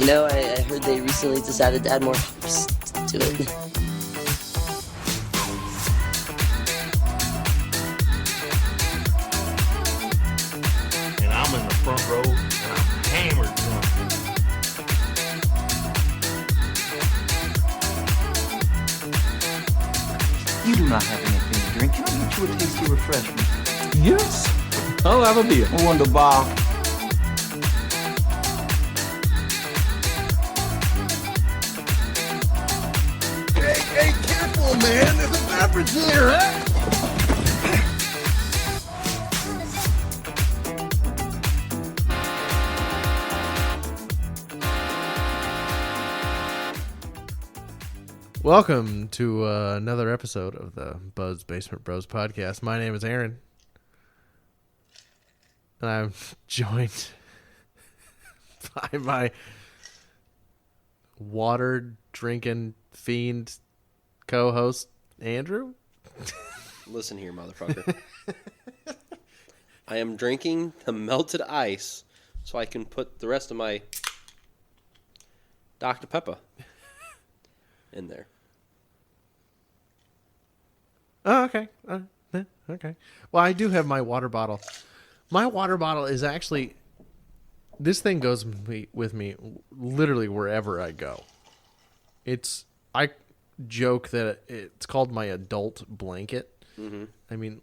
I heard they recently decided to add more hops to it. And I'm in the front row, and I'm hammered drunk. You do not have anything to drink. Can I get you a tasty refreshment? Yes, I'll have a beer. Wunderbar. Hey, careful, man. There's a beverage here, huh? Welcome to another episode of the Buzz Basement Bros podcast. My name is Aaron, and I'm joined by my water-drinking fiend co-host, Andrew. Listen here, motherfucker. I am drinking the melted ice so I can put the rest of my Dr. Pepper in there. Oh, okay. Okay. Well, I do have my water bottle. My water bottle is actually... This thing goes with me literally wherever I go. I joke that it's called my adult blanket. Mm-hmm. I mean,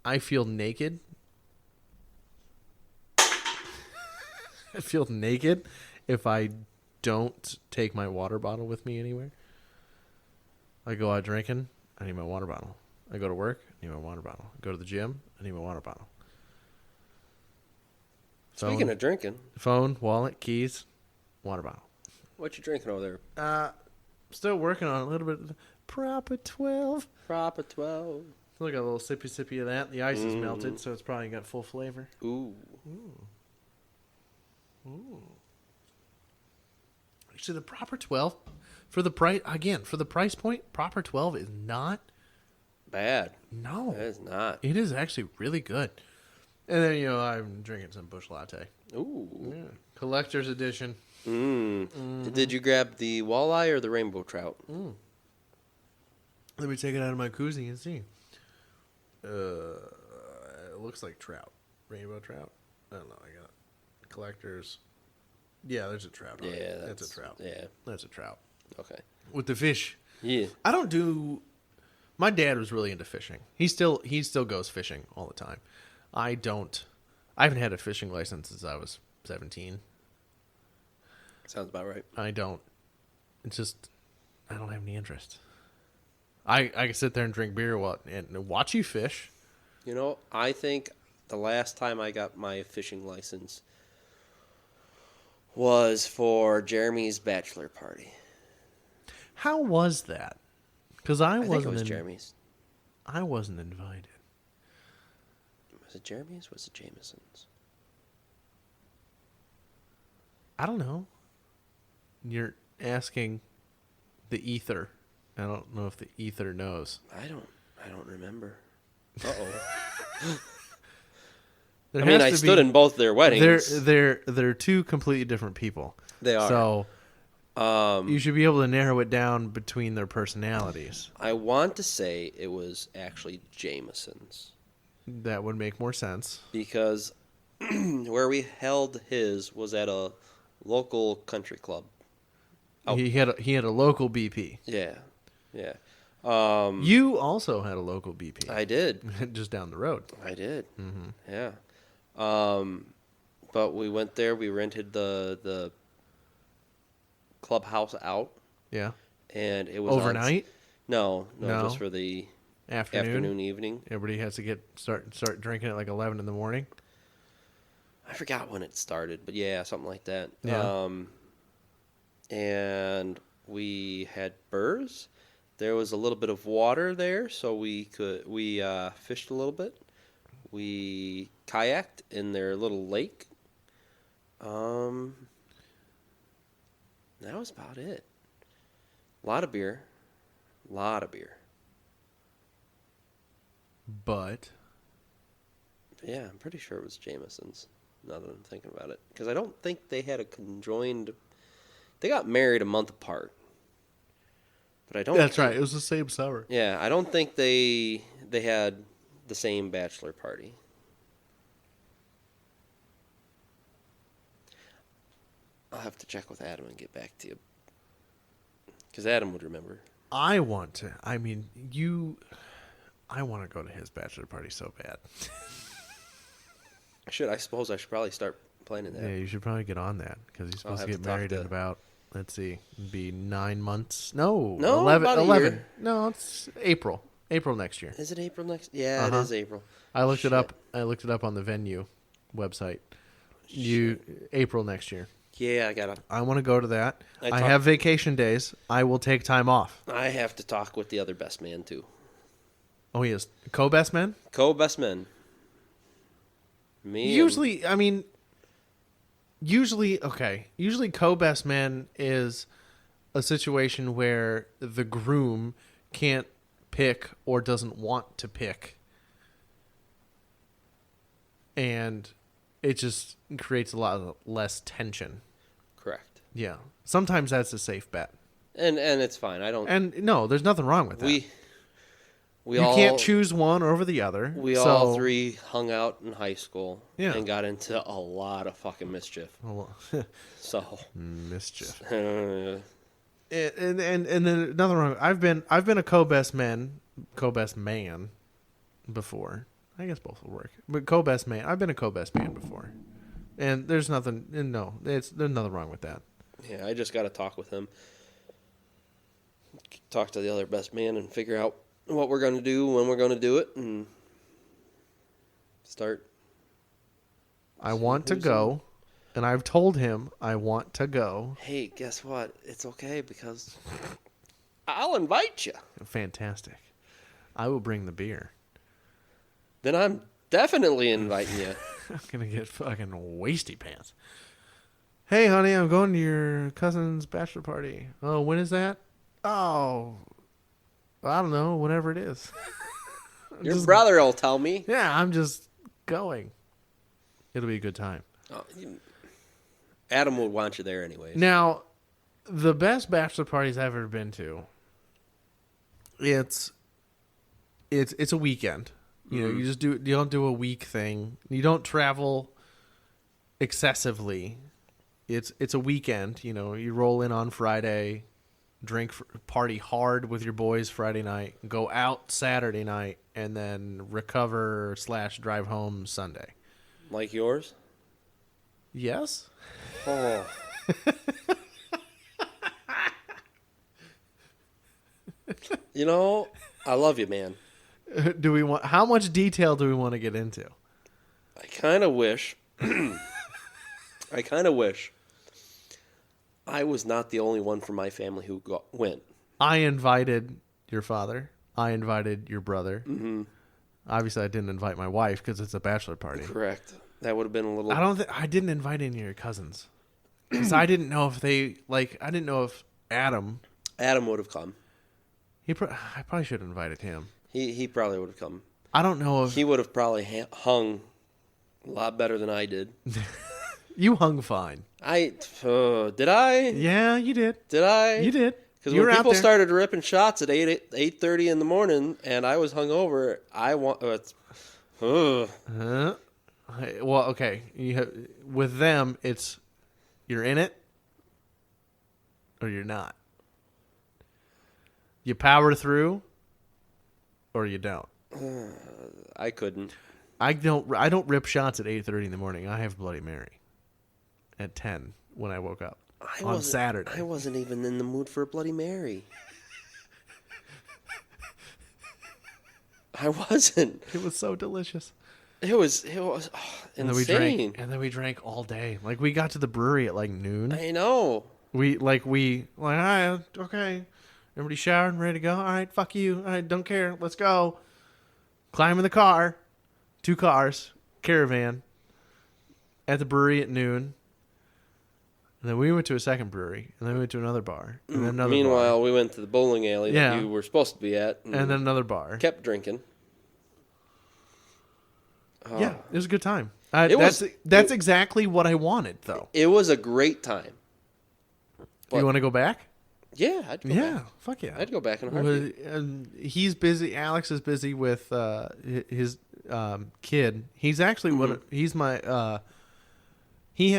I feel naked. I feel naked if I don't take my water bottle with me anywhere. I go out drinking, I need my water bottle. I go to work, I need my water bottle. I go to the gym, I need my water bottle. Speaking of drinking. Phone, wallet, keys, water bottle. What you drinking over there? Still working on a little bit of the Proper 12. Proper 12. Look, a little sippy of that. The ice is melted, so it's probably got full flavor. Ooh. Actually, the Proper 12, for the price point, Proper 12 is not Bad. No. It is not. It is actually really good. And then, I'm drinking some Busch Latte. Ooh. Yeah. Collector's edition. Did you grab the walleye or the rainbow trout? Let me take it out of my koozie and see. It looks like trout. Rainbow trout? I don't know. I got it. Collector's. Yeah, there's a trout on it. That's a trout. Yeah. That's a trout. Okay. With the fish. Yeah. I don't do... My dad was really into fishing. He still goes fishing all the time. I haven't had a fishing license since I was 17. Sounds about right. I don't have any interest. I can sit there and drink beer and watch you fish. I think the last time I got my fishing license was for Jeremy's bachelor party. How was that? Because I think it was Jeremy's. I wasn't invited. Was it Jeremy's or was it Jameson's? I don't know. You're asking the ether. I don't know if the ether knows. I don't remember. Uh-oh. I stood in both their weddings. They're two completely different people. They are. So you should be able to narrow it down between their personalities. I want to say it was actually Jameson's. That would make more sense. Because where we held his was at a local country club. Oh. He had a local BP. Yeah. You also had a local BP. I did. Just down the road. I did. Mm-hmm. Yeah. But we went there. We rented the clubhouse out. Yeah. And it was overnight. No, just for the afternoon, evening. Everybody has to start drinking at like 11 in the morning. I forgot when it started, but yeah, something like that. Yeah. And we had burrs. There was a little bit of water there, so we fished a little bit. We kayaked in their little lake. That was about it. A lot of beer. But yeah, I'm pretty sure it was Jameson's, now that I'm thinking about it. Because I don't think they had a conjoined They got married a month apart. But I don't. That's right. It was the same summer. Yeah, I don't think they had the same bachelor party. I'll have to check with Adam and get back to you. Because Adam would remember. I want to. I mean, I want to go to his bachelor party so bad. I suppose I should probably start planning that. Yeah, you should probably get on that because he's supposed to get married in about, let's see, it'd be 9 months. No, 11. About a 11. year. No, it's April. April next year. Is it April next? Yeah, It is April. I looked it up. I looked it up on the venue website. April next year. Yeah, I want to go to that. I have vacation days. I will take time off. I have to talk with the other best man too. Oh, he is co-best man. Co-best men. Me. Usually co-best man is a situation where the groom can't pick or doesn't want to pick, and it just creates a lot less tension. Correct. Yeah. Sometimes that's a safe bet. And it's fine. I don't. And no, there's nothing wrong with that. We you all can't choose one over the other. We all three hung out in high school. Yeah. And got into a lot of fucking mischief. So mischief. uh, And then nothing wrong. I've been a co-best man before. I guess both will work. But co-best man, I've been a co-best man before. And there's nothing there's nothing wrong with that. yeah, I just got to talk with him. Talk to the other best man and figure out what we're going to do, when we're going to do it, and start. I want to go, and I've told him I want to go. Hey, guess what? It's okay because I'll invite you. Fantastic. I will bring the beer. Then I'm definitely inviting you. I'm going to get fucking wasty pants. Hey, honey, I'm going to your cousin's bachelor party. Oh, when is that? Oh, I don't know, whenever it is. Your brother will tell me. Yeah, I'm just going. It'll be a good time. Adam would want you there anyways. Now, the best bachelor parties I've ever been to, it's a weekend. You know, you don't do a week thing. You don't travel excessively. It's a weekend. You know, you roll in on Friday, party hard with your boys Friday night, go out Saturday night, and then recover / drive home Sunday. Like yours? Yes. Oh. You know, I love you, man. How much detail do we want to get into? I kind of wish I was not the only one from my family who went. I invited your father. I invited your brother. Mm-hmm. Obviously, I didn't invite my wife because it's a bachelor party. Correct. That would have been a little. I didn't invite any of your cousins because I didn't know if I didn't know if Adam would have come. I probably should have invited him. He probably would have come. I don't know if he would have probably hung a lot better than I did. You hung fine. Did I? Yeah, you did. Did I? You did. Because when people started ripping shots at 8:30 in the morning, and I was hungover, well, okay. With them, it's you're in it or you're not. You power through or you don't. I couldn't. I don't rip shots at 8:30 in the morning. I have Bloody Mary at 10 when I woke up on Saturday. I wasn't even in the mood for a Bloody Mary. I wasn't. It was so delicious. It was insane. And then we drank all day. Like we got to the brewery at like noon. I know. We all right, okay. Everybody showered and ready to go. All right, fuck you. All right, don't care. Let's go. Climb in the car. 2 cars. Caravan. At the brewery at noon. And then we went to a second brewery. And then we went to another bar. And then another Meanwhile, bar. we went to the bowling alley that you were supposed to be at. And then another bar. Kept drinking. Yeah, it was a good time. That's exactly what I wanted, though. It was a great time. You want to go back? Yeah, I'd go Yeah, back. fuck yeah. I'd go back in a heartbeat. He's busy. Alex is busy with his kid. He's actually he's my he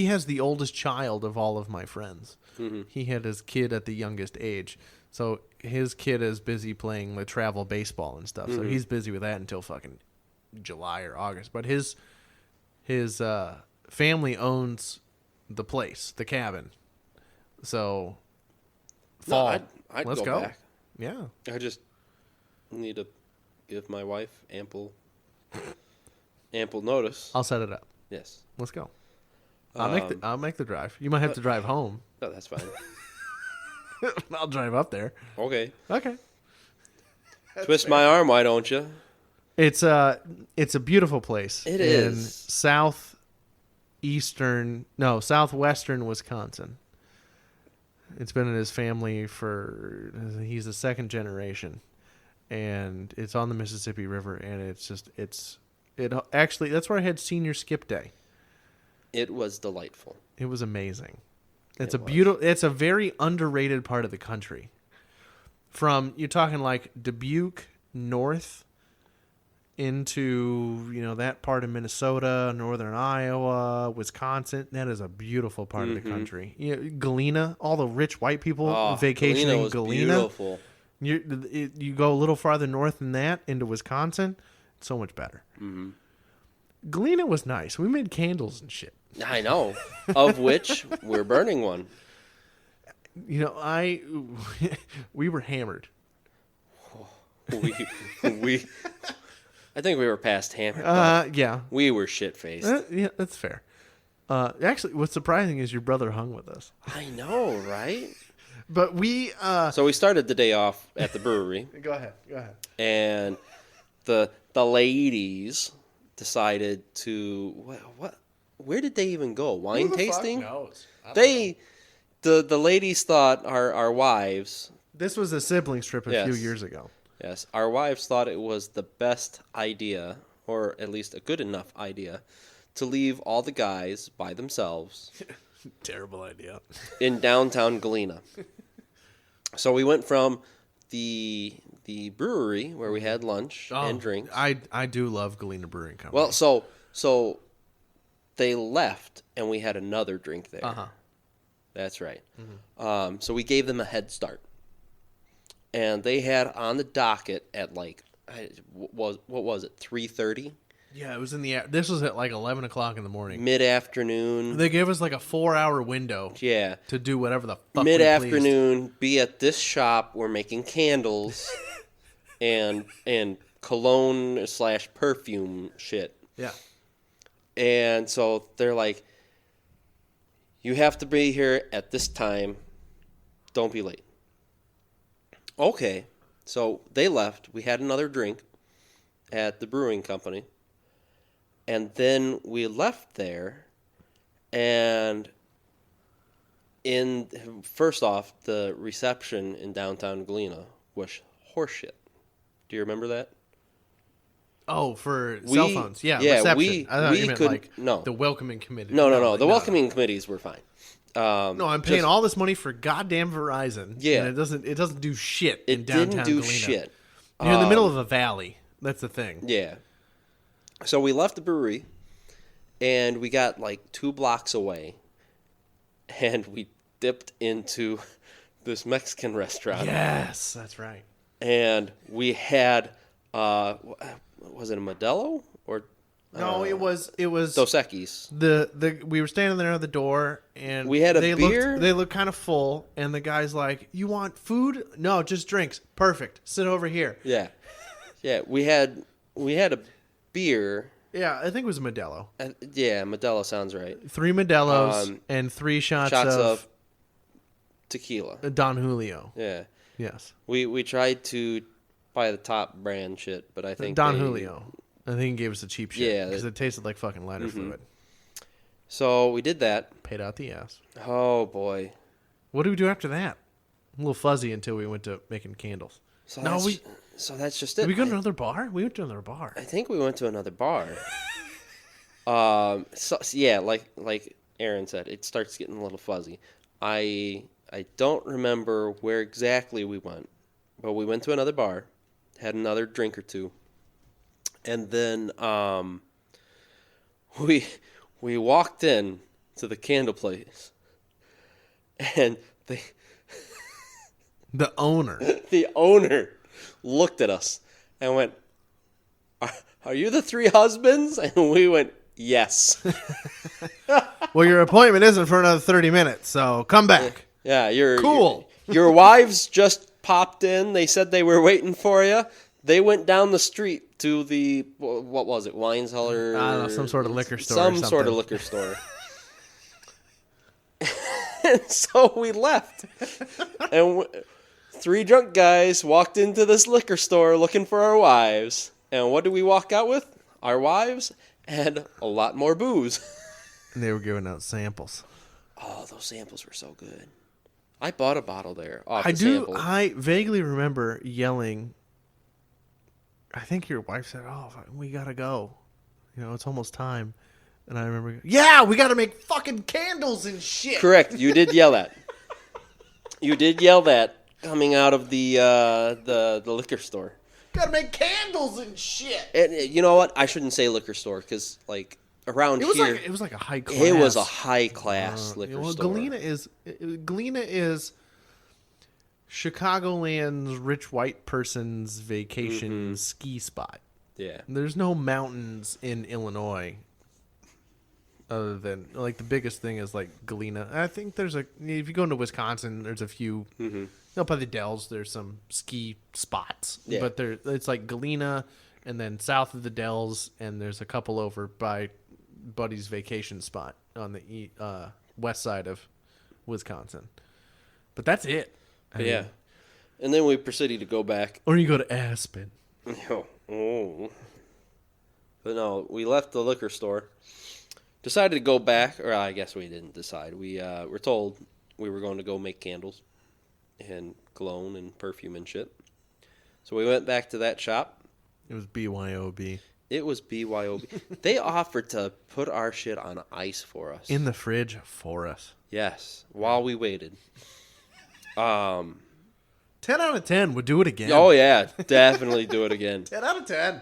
has the oldest child of all of my friends. Mm-hmm. He had his kid at the youngest age. So his kid is busy playing the travel baseball and stuff. So he's busy with that until fucking July or August. But his family owns the place, the cabin. So fall. I'd Let's go go. back. Yeah. I just need to give my wife ample notice. I'll set it up. Yes. Let's go. I'll make the drive. You might have to drive home. No, that's fine. I'll drive up there. Okay. Okay. Twist my arm, why don't you? It's a beautiful place. It in is. southwestern Wisconsin. It's been in his family he's the second generation, and it's on the Mississippi River, and it actually, that's where I had senior skip day. It was delightful. It was amazing. It's It was. a very underrated part of the country. You're talking like Dubuque north into, that part of Minnesota, northern Iowa, Wisconsin. That is a beautiful part of the country. Galena, all the rich white people vacationing in Galena. Beautiful. You go a little farther north than that into Wisconsin, it's so much better. Mm-hmm. Galena was nice. We made candles and shit. I know. Of which we're burning one. We were hammered. We I think we were past hammered. Yeah. We were shit faced. Yeah, that's fair. Actually, what's surprising is your brother hung with us. I know, right? But we So we started the day off at the brewery. Go ahead. And the ladies decided to what? Where did they even go? Wine tasting? The ladies thought our wives. This was a siblings trip a few years ago. Yes, our wives thought it was the best idea, or at least a good enough idea, to leave all the guys by themselves. Terrible idea. In downtown Galena. So we went from the brewery where we had lunch and drinks. I do love Galena Brewing Company. Well, so they left and we had another drink there. Uh-huh. That's right. Mm-hmm. So we gave them a head start. And they had on the docket at what was it, 3:30? Yeah, it was this was at like 11 o'clock in the morning. Mid-afternoon. They gave us like a 4-hour window. Yeah. To do whatever the fuck Mid-afternoon, be at this shop. We're making candles and cologne / perfume shit. Yeah. And so they're like, you have to be here at this time. Don't be late. Okay. So they left. We had another drink at the brewing company. And then we left there. And first off, the reception in downtown Galena was horseshit. Do you remember that? Oh, for cell phones. Yeah, reception. I thought you meant like the welcoming committee. No. The welcoming committees were fine. No, I'm paying all this money for goddamn Verizon. Yeah, and it doesn't do shit in downtown Galena. It didn't do shit. You're in the middle of a valley. That's the thing. Yeah. So we left the brewery, and we got like 2 blocks away, and we dipped into this Mexican restaurant. Yes, that's right. And we had, was it a Modelo or? No, it was Dos Equis. We were standing there at the door, and we had a beer. They looked kind of full, and the guy's like, "You want food? No, just drinks. Perfect. Sit over here." Yeah, yeah. We had a beer. Yeah, I think it was a Modelo. Yeah, Modelo sounds right. 3 Modelos and 3 shots of tequila. Don Julio. Yeah. Yes. We tried to buy the top brand shit, but I think Don Julio. I think he gave us the cheap shit. Yeah, because it tasted like fucking lighter fluid. So we did that. Paid out the ass. Oh boy. What did we do after that? A little fuzzy until we went to making candles. So that's just it. Did we go to another bar? We went to another bar. I think we went to another bar. Like Aaron said, it starts getting a little fuzzy. I don't remember where exactly we went, but we went to another bar, had another drink or two, and then we walked in to the candle place, and The owner. the owner looked at us and went, "Are you the three husbands?" And we went, "Yes." Well, your appointment isn't for another 30 minutes, so come back. Yeah, you're Cool. Your wives just popped in. They said they were waiting for you. They went down the street to the, what was it, wine cellar? I don't know, some sort of liquor store. Some or something. sort of liquor store. And so we left. And three drunk guys walked into this liquor store looking for our wives. And what did we walk out with? Our wives and a lot more booze. And they were giving out samples. Oh, those samples were so good. I bought a bottle there off I the do. sample. I vaguely remember yelling. I think your wife said, "Oh, we gotta go. You know, it's almost time." And I remember, "Yeah, we gotta make fucking candles and shit." Correct. You did yell that. You did yell that coming out of the liquor store. Gotta make candles and shit. And you know what? I shouldn't say liquor store because like around It was here, like it was like a high class. it was a high class liquor well, store. Galena is Chicagoland's rich white person's vacation ski spot. Yeah. There's no mountains in Illinois other than, like, the biggest thing is, like, Galena. I think there's if you go into Wisconsin, there's a few, by the Dells, there's some ski spots. Yeah. But it's like Galena, and then south of the Dells, and there's a couple over by Buddy's vacation spot on the west side of Wisconsin. But that's it. I Yeah. mean, And then we proceeded to go back. or you go to Aspen. Oh. But no, we left the liquor store. Decided to go back, or I guess we didn't decide. We were told we were going to go make candles and cologne and perfume and shit. So we went back to that shop. It was BYOB. It was BYOB. They offered to put our shit on ice for us. In the fridge for us. Yes, while we waited. 10 out of 10 would do it again. Oh yeah, definitely do it again. 10 out of 10.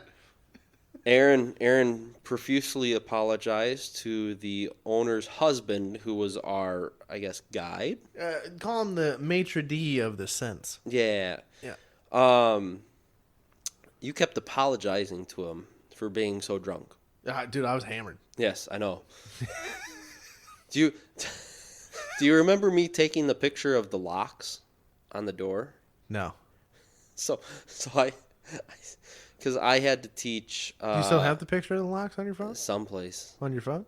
Aaron profusely apologized to the owner's husband, who was our, I guess, guide. Call him the maitre d' of the sense. Yeah. Yeah. You kept apologizing to him for being so drunk. Dude, I was hammered. Yes, I know. Do you remember me taking the picture of the locks on the door? No. So because I had to teach. Do you still have the picture of the locks on your phone? Someplace? On your phone?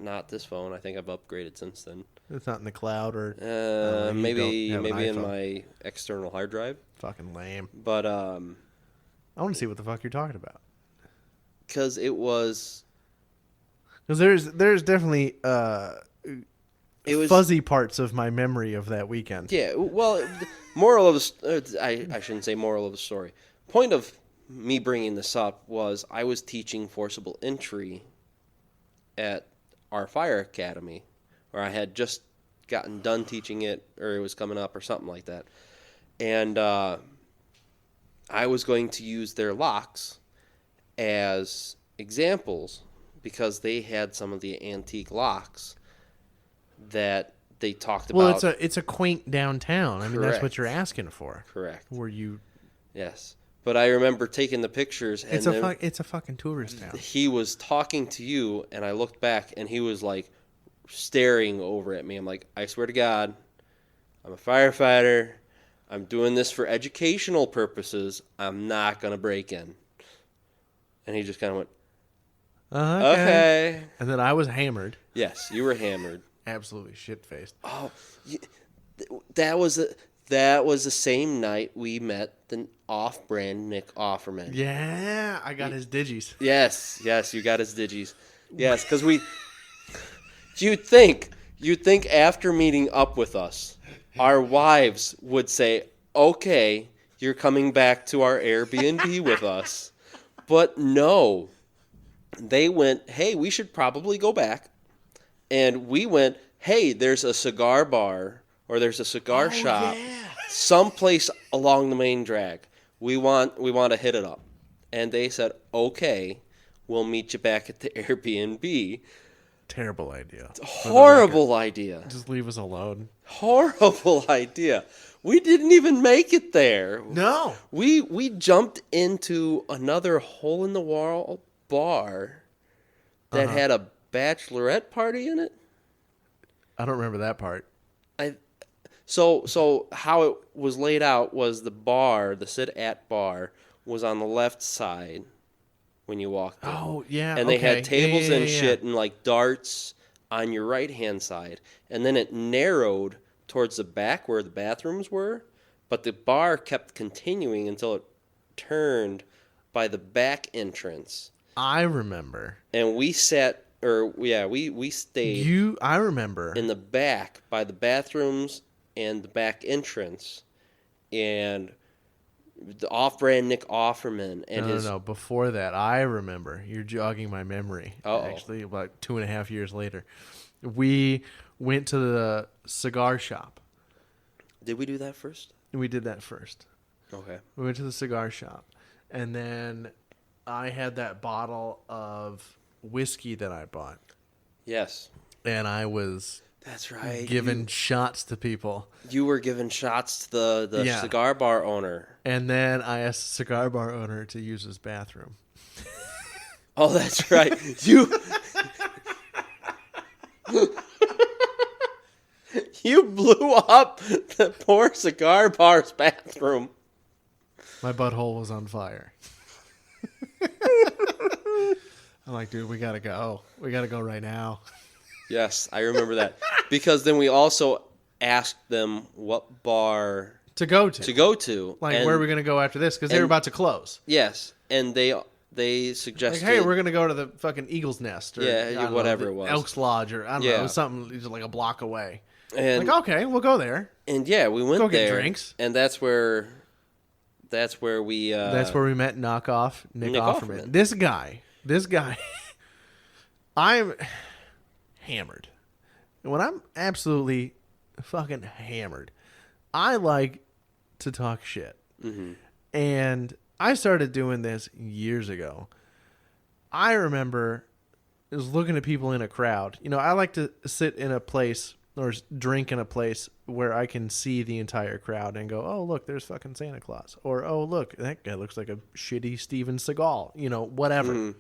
Not this phone. I think I've upgraded since then. It's not in the cloud or... you Maybe don't have an in iPhone. my external hard drive. Fucking lame. But I want to see what the fuck you're talking about. because it was Because there's definitely it was fuzzy parts of my memory of that weekend. Yeah, well, the moral of the I shouldn't say moral of the story. Point of me bringing this up was I was teaching forcible entry at our fire academy, or I had just gotten done teaching it, or it was coming up, or something like that. And I was going to use their locks as examples because they had some of the antique locks that they talked about. Well, it's a quaint downtown. I mean, that's what Correct. you're asking for. Correct. Were you? Yes. But I remember taking the pictures, and It's a fucking tourist town. he was talking to you, and I looked back, and he was like staring over at me. I'm like, I swear to God, I'm a firefighter. I'm doing this for educational purposes. I'm not gonna break in. And he just kind of went, okay. And then I was hammered, Yes, you were hammered. absolutely shit faced. Oh, that was the same night we met the off-brand Nick Offerman. Yeah, I got his digis. Yes, you got his digis. Yes, because you'd think after meeting up with us, our wives would say, okay, you're coming back to our Airbnb with us. But no, they went, hey, we should probably go back And we went, hey, there's a cigar bar or there's a cigar shop someplace along the main drag. We want to hit it up. And they said, okay, we'll meet you back at the Airbnb. Terrible idea. Horrible idea. Just leave us alone. Horrible idea. We didn't even make it there. No. We jumped into another hole-in-the-wall bar that had a bachelorette party in it. I don't remember that part. So how it was laid out was the bar, the sit-at bar, was on the left side when you walked in. Oh, yeah. And they okay. had tables Yeah. and shit and like darts on your right-hand side. And then it narrowed towards the back where the bathrooms were, but the bar kept continuing until it turned by the back entrance. I remember. And we sat, we stayed I remember. in the back by the bathrooms and the back entrance. And the off-brand Nick Offerman and No. Before that, I remember. You're jogging my memory. Uh-oh. Actually, about 2.5 years later. We went to the cigar shop. Did we do that first? We did that first. Okay. We went to the cigar shop. And then I had that bottle of whiskey that I bought. Yes. And I was That's right. giving shots to people. You were giving shots to the Yeah. cigar bar owner. And then I asked the cigar bar owner to use his bathroom. Oh, that's right. You blew up the poor cigar bar's bathroom. My butthole was on fire. I'm like, dude, we gotta go. We gotta go right now. Yes, I remember that. Because then we also asked them what bar To go to. to go to. Like, and, where are we gonna go after this? Because they were and- about to close. Yes, and they Like, suggested... hey, we're gonna go to the fucking Eagle's Nest. Or, Yeah, I don't whatever know, it was. Elks Lodge, or I don't know. Yeah. It was something just like a block away. and, Like, okay, we'll go there. and yeah, we went Go get there. drinks. And that's where we... That's where we met knockoff Nick Nick Offerman. Offerman. This guy, I'm hammered. And when I'm absolutely fucking hammered, I like to talk shit. Mm-hmm. And I started doing this years ago. I remember was looking at people in a crowd. You know, I like to sit in a place or drink in a place where I can see the entire crowd and go, oh, look, there's fucking Santa Claus. Or, oh, look, that guy looks like a shitty Steven Seagal. You know, whatever. Mm-hmm.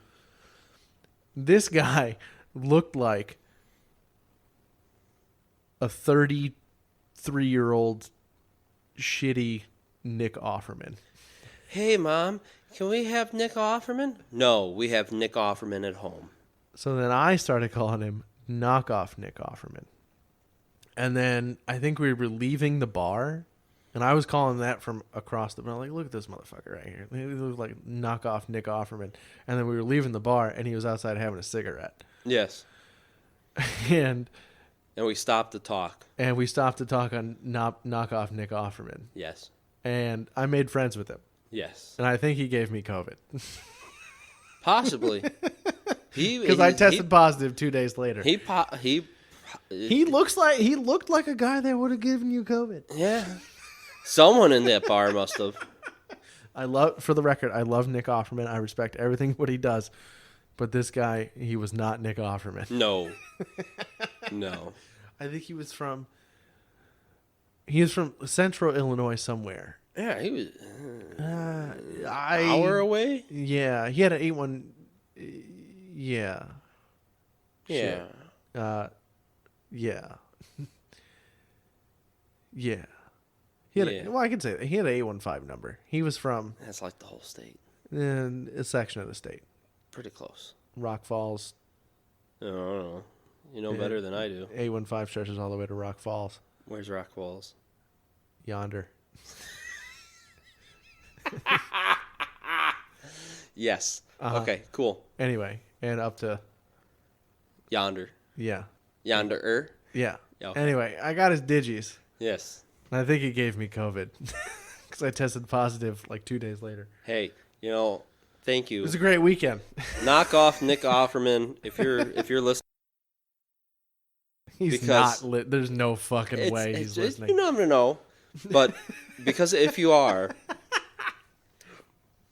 This guy looked like a 33-year-old shitty Nick Offerman. Hey, Mom, can we have Nick Offerman? No, we have Nick Offerman at home. So then I started calling him knockoff Nick Offerman. And then I think we were leaving the bar, and I was calling that from across the bar. I'm like, look at this motherfucker right here. He looks like knockoff Nick Offerman. And then we were leaving the bar, and he was outside having a cigarette. Yes. And we stopped to talk. we stopped to talk on knockoff Nick Offerman. Yes. And I made friends with him. Yes. And I think he gave me COVID. Possibly. Because I tested positive 2 days later. He looked like a guy that would have given you COVID. Yeah. Someone in that bar must have. For the record, I love Nick Offerman. I respect everything what he does. But this guy, he was not Nick Offerman. No. No. I think he was from Central Illinois somewhere. Yeah, he was Hour away? Yeah, he had an 8-1. Yeah. Yeah. Yeah. Yeah. He had Yeah. well, I can say that. He had an 815 number. He was from That's like the whole state. a section of the state. Pretty close. Rock Falls. I don't know. You know better than I do. 815 stretches all the way to Rock Falls. Where's Rock Falls? Yonder. Yes. Uh-huh. Okay, cool. Anyway, and up to Yonder. yeah. Yonder. Yeah. Yeah, okay. Anyway, I got his digis. Yes. I think he gave me COVID because I tested positive like 2 days later. Hey, thank you. It was a great weekend. Knock off Nick Offerman if you're listening. He's because not. There's no fucking way he's listening. You never know. But because if you are,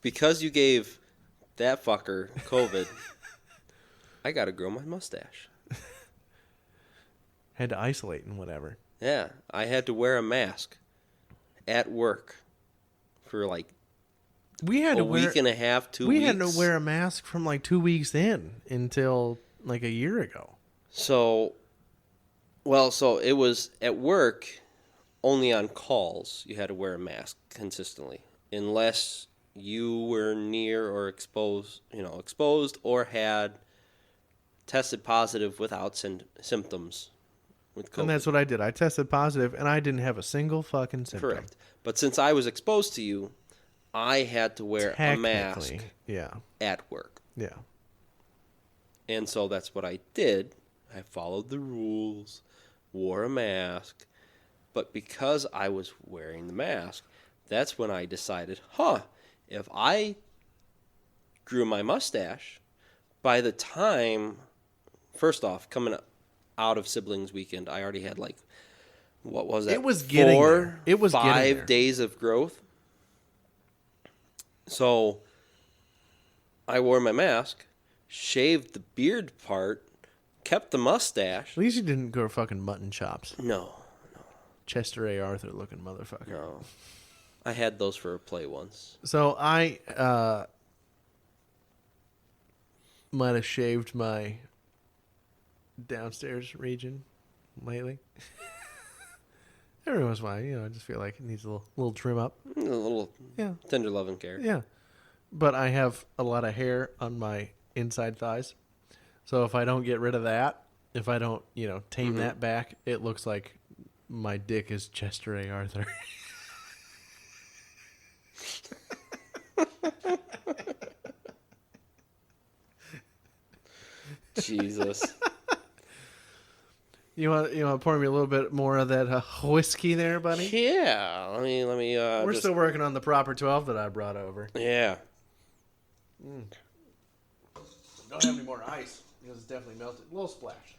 because you gave that fucker COVID, I got to grow my mustache. Had to isolate and whatever. Yeah, I had to wear a mask at work for like We had a week and a half, 2 weeks. We had to wear a mask from like 2 weeks in until like a year ago. So it was at work, only on calls you had to wear a mask consistently, unless you were near or exposed or had tested positive without symptoms with COVID. And that's what I did. I tested positive, and I didn't have a single fucking symptom. Correct. But since I was exposed to you, I had to wear a mask at work. Yeah. And so that's what I did. I followed the rules, wore a mask. But because I was wearing the mask, that's when I decided, if I grew my mustache, by the time, first off, coming out of siblings weekend, I already had like, what was that? It was getting there. It was 5 days of growth. So I wore my mask, shaved the beard part, kept the mustache. At least you didn't go fucking mutton chops. No. Chester A. Arthur looking motherfucker. No. I had those for a play once. So I might have shaved my downstairs region lately. Every once in a while, I just feel like it needs a little trim up. A little Yeah. tender loving care. Yeah. But I have a lot of hair on my inside thighs. So if I don't get rid of that, if I don't, tame that back, it looks like my dick is Chester A. Arthur. Jesus. You want to pour me a little bit more of that whiskey there, buddy? Yeah. Let me. We're still working on the proper 12 that I brought over. Yeah. Don't have any more ice because it's definitely melted. A little splash.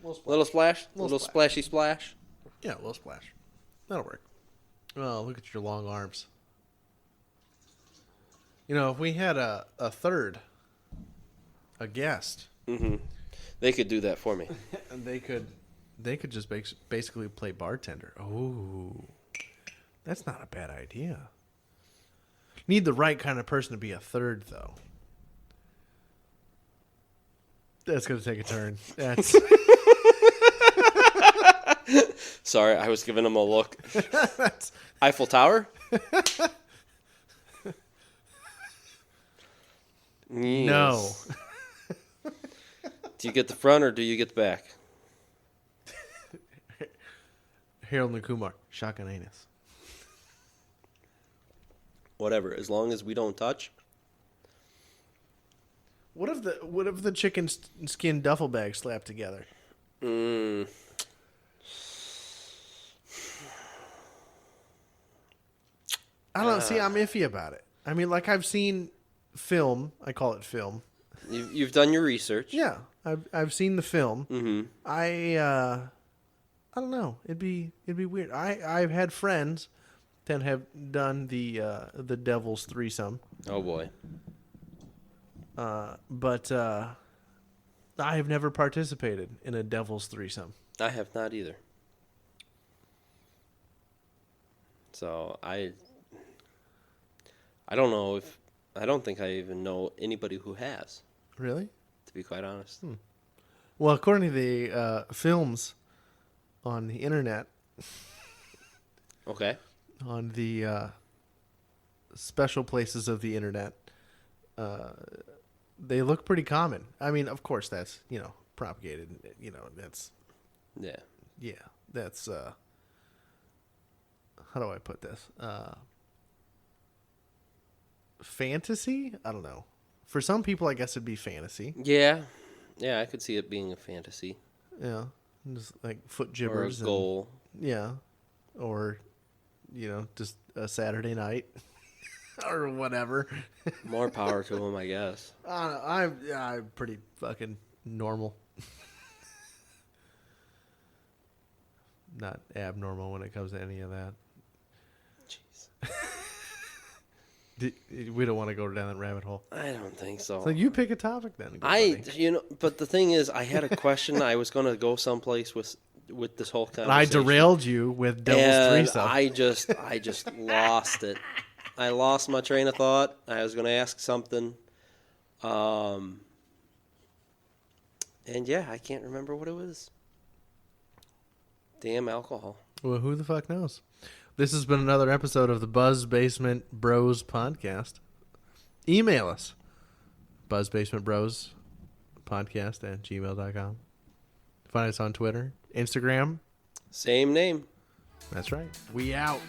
Little splashy splash. Yeah, a little splash. That'll work. Oh, look at your long arms. If we had a third, a guest, They could do that for me. and they could just basically play bartender. Oh, that's not a bad idea. Need the right kind of person to be a third, though. That's going to take a turn. That's Sorry, I was giving him a look. Eiffel Tower? no. Yes. Do you get the front or do you get the back? Harold and Kumar, shotgun anus. Whatever, as long as we don't touch. What if the chicken skin duffel bag slapped together? Mm. I don't know. See, I'm iffy about it. I mean, like I've seen film. I call it film. You've done your research. Yeah, I've seen the film. Mm-hmm. I don't know. It'd be weird. I've had friends that have done the devil's threesome. Oh boy. But I have never participated in a devil's threesome. I have not either. So I don't know if I don't think I even know anybody who has. Really? To be quite honest. Well, according to the films on the internet, Okay. on the special places of the internet, they look pretty common. I mean, of course, that's propagated. That's that's how do I put this? Fantasy? I don't know. For some people, I guess it'd be fantasy. Yeah. Yeah, I could see it being a fantasy. Yeah, just like foot Or a gibbers. goal. Yeah, or just a Saturday night or whatever. More power to him, I guess. I don't know. I'm pretty fucking normal. not abnormal when it comes to any of that. Jeez. We don't want to go down that rabbit hole. I don't think so. So you pick a topic then. buddy. But the thing is, I had a question. I was going to go someplace with this whole conversation. And I derailed you with Devil's Threesome. I just lost it. I lost my train of thought. I was going to ask something. And yeah, I can't remember what it was. Damn alcohol. Well, who the fuck knows? This has been another episode of the Buzz Basement Bros podcast. Email us. buzzbasementbrospodcast@gmail.com. Find us on Twitter, Instagram. Same name. That's right. We out.